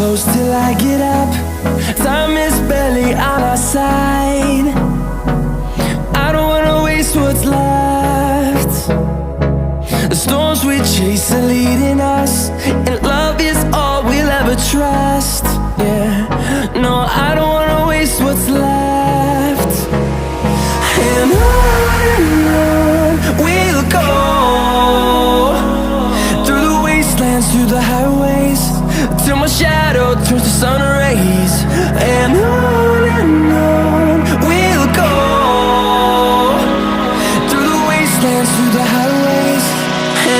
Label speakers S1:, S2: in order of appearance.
S1: close till I get up. Time is barely on our side. I don't wanna waste what's left. The storms we chase are leading us, and love is all we'll ever trust. Yeah, no, I don't wanna waste what's left. And on we'll go, through the wastelands, through the highways, till my shadow turns to sun rays. And